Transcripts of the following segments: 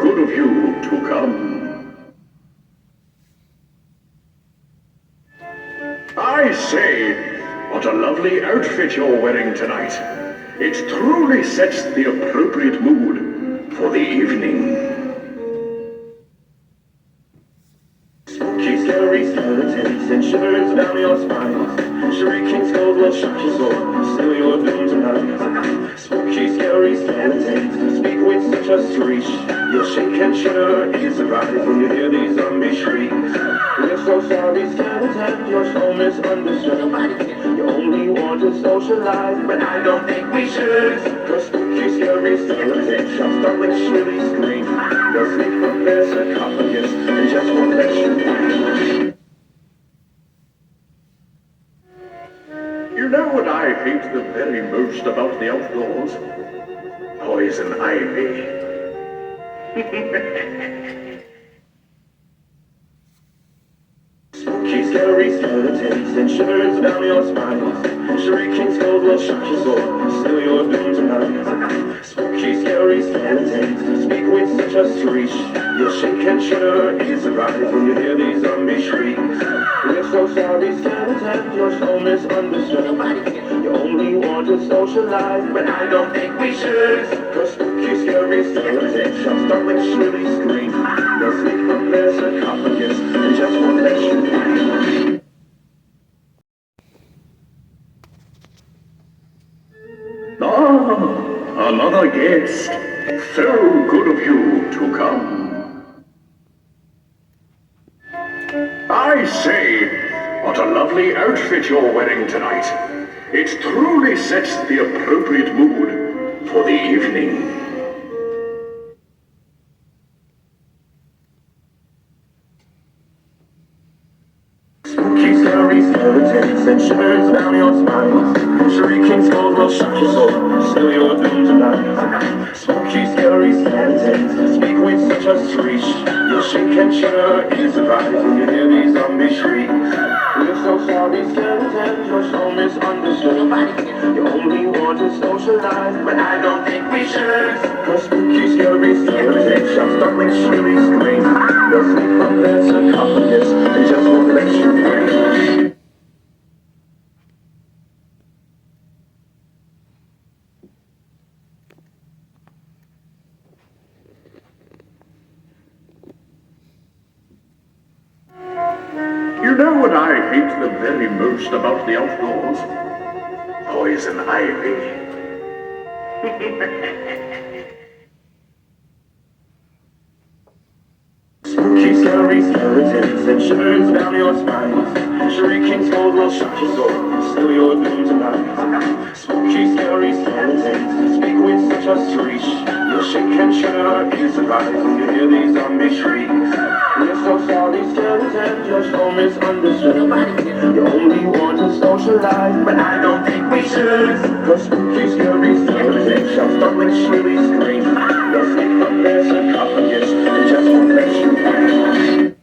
good of you to come. I say, what a lovely outfit you're wearing tonight. It truly sets the appropriate mood for the evening. Spooky, scary skeletons and shivers down your spine. Shrieking skulls will shock your soul, seal your doom tonight. Spooky, scary skeletons speak with such a screech. You'll shake and shudder in surprise when you hear these zombies shriek. We're so sorry, skeletons, you're so misunderstood. You only want to socialize, but I don't think we should. Cause spooky, scary skeletons shall startling shrilly scream. They'll sneak from their sarcophagus and just won't let you in. You know what I hate the very most about the outdoors? Poison ivy. Spooky, scary skeletons and shivers down your spine. Shrieking skulls will shock your soul, seal your doom tonight. Spooky, scary skeletons speak with such a screech. You'll shake and shudder in surprise when you hear these zombies shriek. We're so sorry, skeletons, you're so misunderstood. You only want to socialize, but I don't think we should. Cause spooky, scary skeletons shall startling shrilly scream. They'll sneak from their sarcophagus and just won't let you in. Ah, another guest. So good of you to come. I say, what a lovely outfit you're wearing tonight. It truly sets the appropriate mood for the evening. Spooky, scary skeletons and shivers down your spine. Shrieking skulls will shock your soul, seal your doom tonight. Spooky, scary skeletons speak with such a screech. You'll shake and shudder in surprise when you hear these zombies shriek. We're so sorry, skeletons, you're so misunderstood. You only want to socialize, but I don't think we should. Cause spooky, scary skeletons shall startling shrilly scream. They'll sneak from their sarcophagus and just won't let you in. You know what I hate the very most about the outdoors? Poison ivy. Spooky, scary skeletons and shivers down your spine. Shrieking skulls will shock your soul, seal your doom tonight. Spooky, scary skeletons speak with such a screech. You'll shake and shudder in surprise when you hear these zombies shriek. We're so sorry, skeletons, you're so misunderstood. You only want to socialize, but I don't think we should. Cause spooky, scary skeletons shall startling shrilly scream. They'll sneak from their sarcophagus and just won't let you in.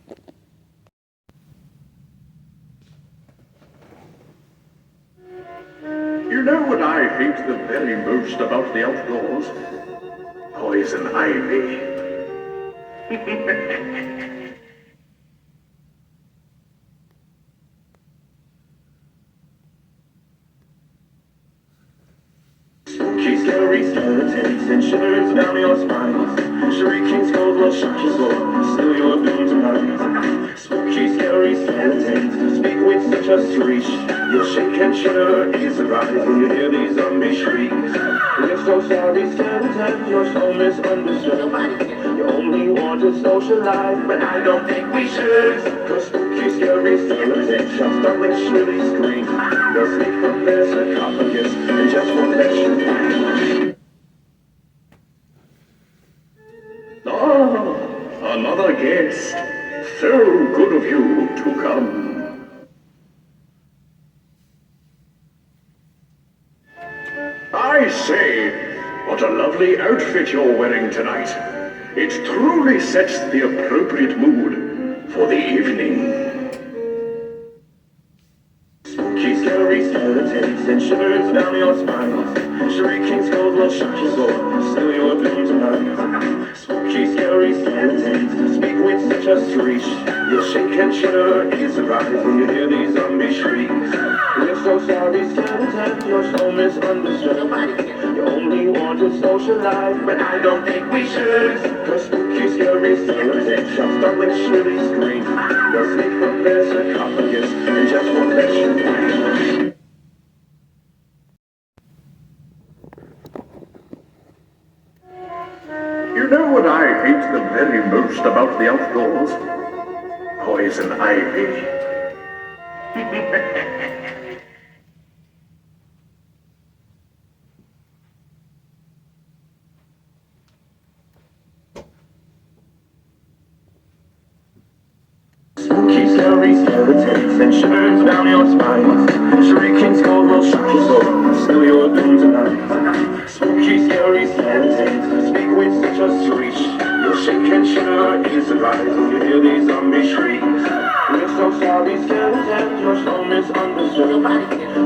You know what I hate the very most about the outdoors? Poison ivy. Spooky, scary skeletons and shivers down your spine. Shrieking skulls will shock your soul, seal your doom tonight. Spooky, scary skeletons speak with such a screech. You'll shake and shudder in surprise when you hear these zombies shriek. We're so sorry, skeletons, you're so misunderstood. You only want to socialize, but I don't think we should. Cause spooky, scary skeletons shall startling shrilly scream. They'll sneak from their sarcophagus and just won't let you in. Ah, another guest. So good of you to come. I say, what a lovely outfit you're wearing tonight. It truly sets the appropriate mood for the evening. Spooky, scary skeletons and send shivers down your spine. Shrieking skulls will shock your soul, still your doom tonight. Spooky, scary skeletons speak with such a screech. You'll shake and shudder in surprise when you hear these zombies shriek. We're so sorry, skeleton, you're so misunderstood. You only want to socialize, but I don't think we should. Cause spooky, scary skeletons shall startling shrilly scream. They'll sneak from their sarcophagus and just won't let you breathe. You know what I hate the very most about the outdoors? Poison ivy. Spooky, scary skeletons and shivers down your spine. Shrieking skulls will shock your soul, still your doom tonight. Spooky, scary skeletons speak with such a screech. You'll shake and shudder in surprise when you hear these zombies shriek. We're so sorry, skeletons, you're so misunderstood.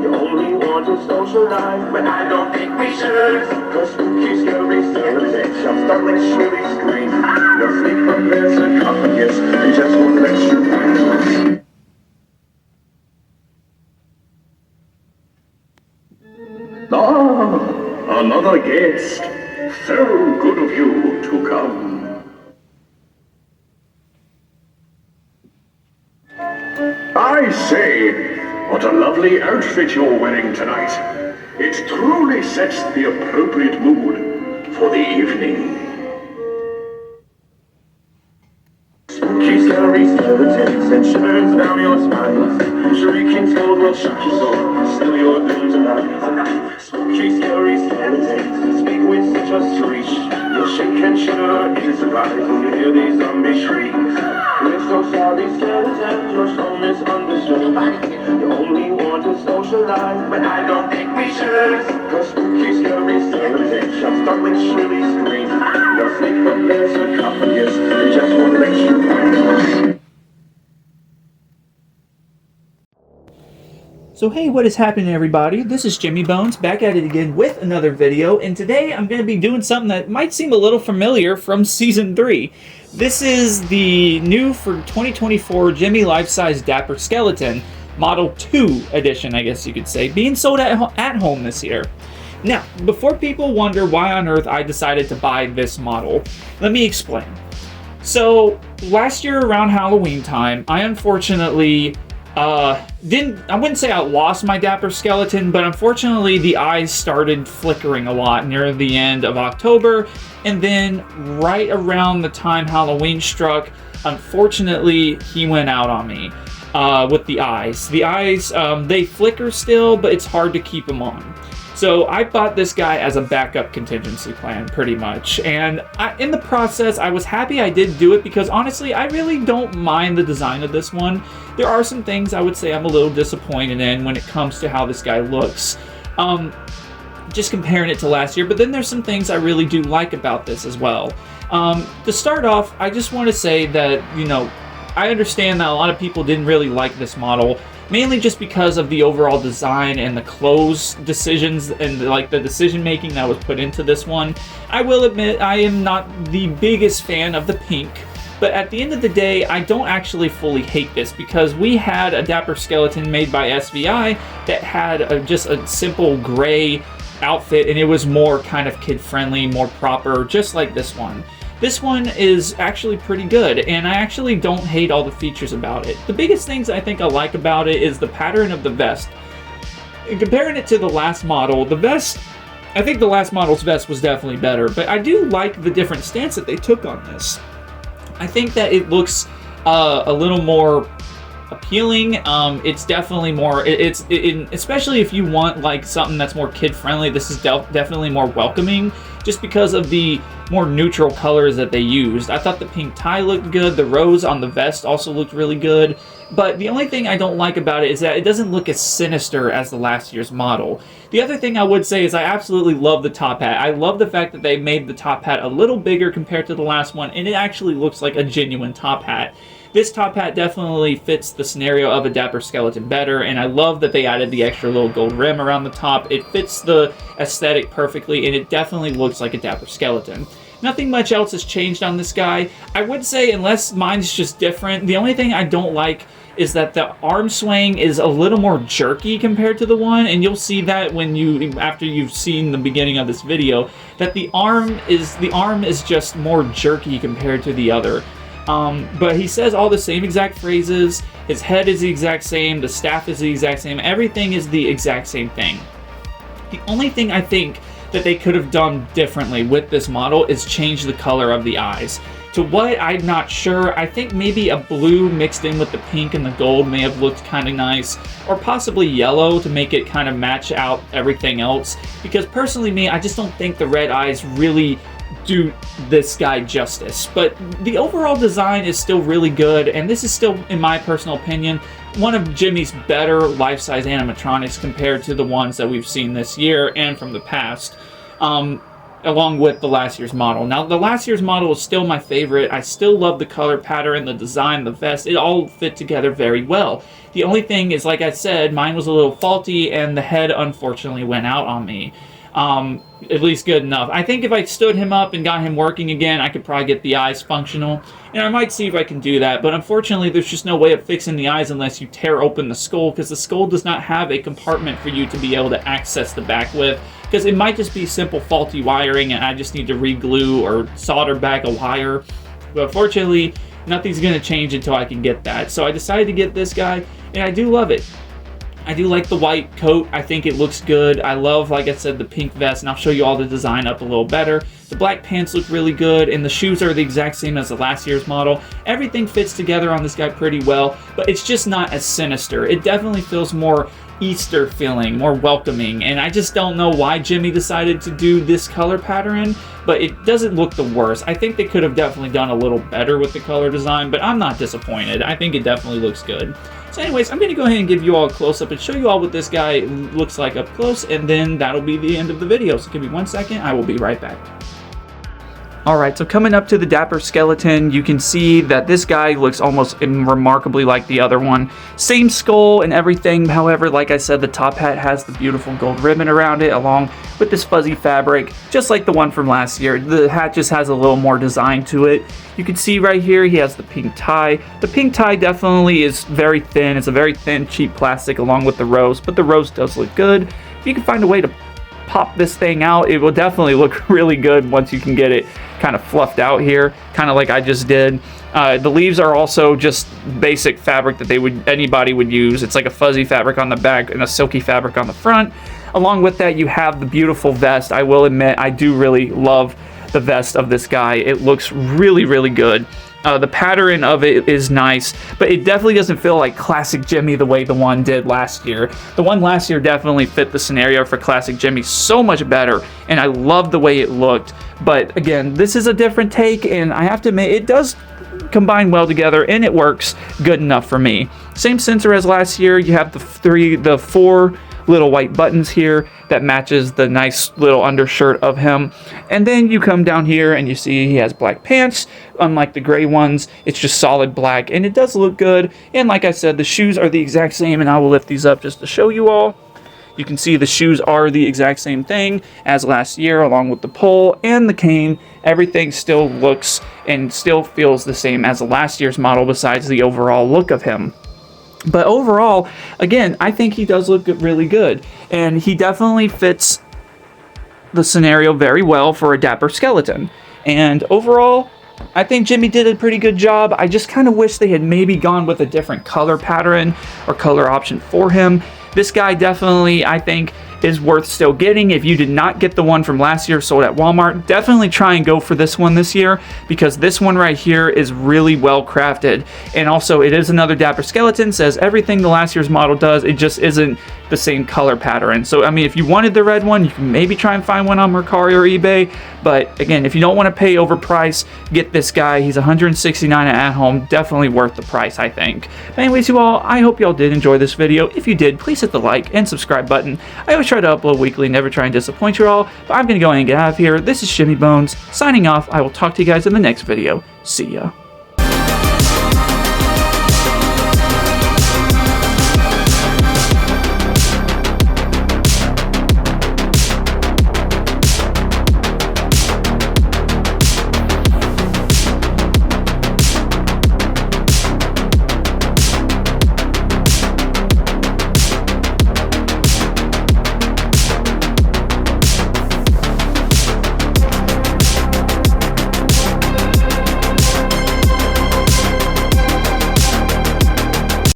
You only want to socialize, but I don't think we should. Cause spooky, scary skeletons shall startling shrilly scream. They'll sneak from their sarcophagus and just won't let you breathe. Ah, another guest. So good of you to come. I say, what a lovely outfit you're wearing tonight. It truly sets the appropriate mood for the evening. Spooky, scary skeletons and shivers down your spine. Shrieking skulls will shock your soul, still your doom tonight. Spooky, scary skeletons speak with such a screech. You'll shake and shudder in surprise when you hear these zombies shriek. We're so sorry, skeletons, you're so misunderstood. You only want to socialize, but I don't think we should. Cause spooky, scary skeletons shall startling shrilly scream. They'll sneak from their sarcophagus and just won't let you breathe. So hey, what is happening everybody? This is Jimmy Bones back at it again with another video, and today I'm going to be doing something that might seem a little familiar from Season 3. This is the new for 2024 Gemmy life-size Dapper Skeleton, Model 2 edition I guess you could say, being sold at home this year. Now, before people wonder why on earth I decided to buy this model, let me explain. So, last year around Halloween time, I unfortunately I wouldn't say I lost my Dapper Skeleton, but unfortunately the eyes started flickering a lot near the end of October, and then right around the time Halloween struck, unfortunately he went out on me with the eyes. The eyes, they flicker still, but it's hard to keep them on. So I bought this guy as a backup contingency plan, pretty much. And in the process, I was happy I did do it because honestly, I really don't mind the design of this one. There are some things I would say I'm a little disappointed in when it comes to how this guy looks. Just comparing it to last year, but then there's some things I really do like about this as well. To start off, I just want to say that, you know, I understand that a lot of people didn't really like this model, mainly just because of the overall design and the clothes decisions and like the decision making that was put into this one. I will admit I am not the biggest fan of the pink, but at the end of the day I don't actually fully hate this because we had a Dapper Skeleton made by SVI that had just a simple gray outfit, and it was more kind of kid friendly, more proper, just like this one. This one is actually pretty good, and I actually don't hate all the features about it. The biggest things I think I like about it is the pattern of the vest. And comparing it to the last model, the vest, I think the last model's vest was definitely better, but I do like the different stance that they took on this. I think that it looks a little more appealing. It's definitely more, especially if you want like something that's more kid friendly, this is definitely more welcoming, just because of the more neutral colors that they used. I thought the pink tie looked good, the rose on the vest also looked really good, but the only thing I don't like about it is that it doesn't look as sinister as the last year's model. The other thing I would say is I absolutely love the top hat. I love the fact that they made the top hat a little bigger compared to the last one, and it actually looks like a genuine top hat. This top hat definitely fits the scenario of a Dapper Skeleton better, and I love that they added the extra little gold rim around the top. It fits the aesthetic perfectly, and it definitely looks like a Dapper Skeleton. Nothing much else has changed on this guy. I would say, unless mine's just different, the only thing I don't like is that the arm swing is a little more jerky compared to the one, and you'll see that when after you've seen the beginning of this video, that the arm is just more jerky compared to the other. But he says all the same exact phrases, his head is the exact same, the staff is the exact same, everything is the exact same thing. The only thing I think that they could have done differently with this model is change the color of the eyes. To what, I'm not sure. I think maybe a blue mixed in with the pink and the gold may have looked kind of nice, or possibly yellow to make it kind of match out everything else, because personally me, I just don't think the red eyes really do this guy justice. But the overall design is still really good, and this is still, in my personal opinion, one of Gemmy's better life-size animatronics compared to the ones that we've seen this year and from the past. Along with the last year's model. Now, the last year's model is still my favorite. I still love the color pattern, the design, the vest. It all fit together very well. The only thing is, like I said, mine was a little faulty, and the head unfortunately went out on me. At least good enough. I think if I stood him up and got him working again, I could probably get the eyes functional. And I might see if I can do that, but unfortunately there's just no way of fixing the eyes unless you tear open the skull, because the skull does not have a compartment for you to be able to access the back with, because it might just be simple faulty wiring and I just need to re-glue or solder back a wire. But unfortunately, nothing's going to change until I can get that. So I decided to get this guy, and I do love it. I do like the white coat. I think it looks good. I love, like I said, the pink vest, and I'll show you all the design up a little better. The black pants look really good, and the shoes are the exact same as the last year's model. Everything fits together on this guy pretty well, but it's just not as sinister. It definitely feels more Easter feeling, more welcoming, and I just don't know why Gemmy decided to do this color pattern, but it doesn't look the worst. I think they could have definitely done a little better with the color design, but I'm not disappointed. I think it definitely looks good. So anyways, I'm going to go ahead and give you all a close-up and show you all what this guy looks like up close, and then that'll be the end of the video. So give me 1 second, I will be right back. Alright, so coming up to the Dapper Skeleton, you can see that this guy looks almost remarkably like the other one. Same skull and everything, however, like I said, the top hat has the beautiful gold ribbon around it, along with this fuzzy fabric, just like the one from last year. The hat just has a little more design to it. You can see right here, he has the pink tie. The pink tie definitely is very thin. It's a very thin, cheap plastic along with the rose, but the rose does look good. If you can find a way to pop this thing out, it will definitely look really good once you can get it kind of fluffed out here, kind of like I just did. The leaves are also just basic fabric that anybody would use. It's like a fuzzy fabric on the back and a silky fabric on the front. Along with that, you have the beautiful vest. I will admit, I do really love the vest of this guy. It looks really, really good. The pattern of it is nice, but it definitely doesn't feel like classic Gemmy the way the one did last year. The one last year definitely fit the scenario for classic Gemmy so much better, and I love the way it looked. But again, this is a different take, and I have to admit, it does combine well together, and it works good enough for me. Same sensor as last year. You have the four little white buttons here that matches the nice little undershirt of him, and then you come down here and you see he has black pants. Unlike the gray ones, it's just solid black, and it does look good. And like I said, the shoes are the exact same, and I will lift these up just to show you all. You can see the shoes are the exact same thing as last year, along with the pole and the cane. Everything still looks and still feels the same as the last year's model, besides the overall look of him. But overall, again, I think he does look really good, and he definitely fits the scenario very well for a Dapper Skeleton. And overall, I think Gemmy did a pretty good job. I just kind of wish they had maybe gone with a different color pattern or color option for him. This guy definitely, I think, is worth still getting. If you did not get the one from last year sold at Walmart, definitely try and go for this one this year, because this one right here is really well crafted. And also, it is another Dapper Skeleton, says everything the last year's model does, it just isn't the same color pattern. So I mean, if you wanted the red one, you can maybe try and find one on Mercari or eBay, but again, if you don't want to pay overpriced, get this guy. He's $169 at home, definitely worth the price, I think. But anyways, you all, I hope you all did enjoy this video. If you did, please hit the like and subscribe button. I always try to upload weekly, never try and disappoint you all, but I'm gonna go ahead and get out of here. This is Gemmy Bones signing off. I will talk to you guys in the next video. See ya.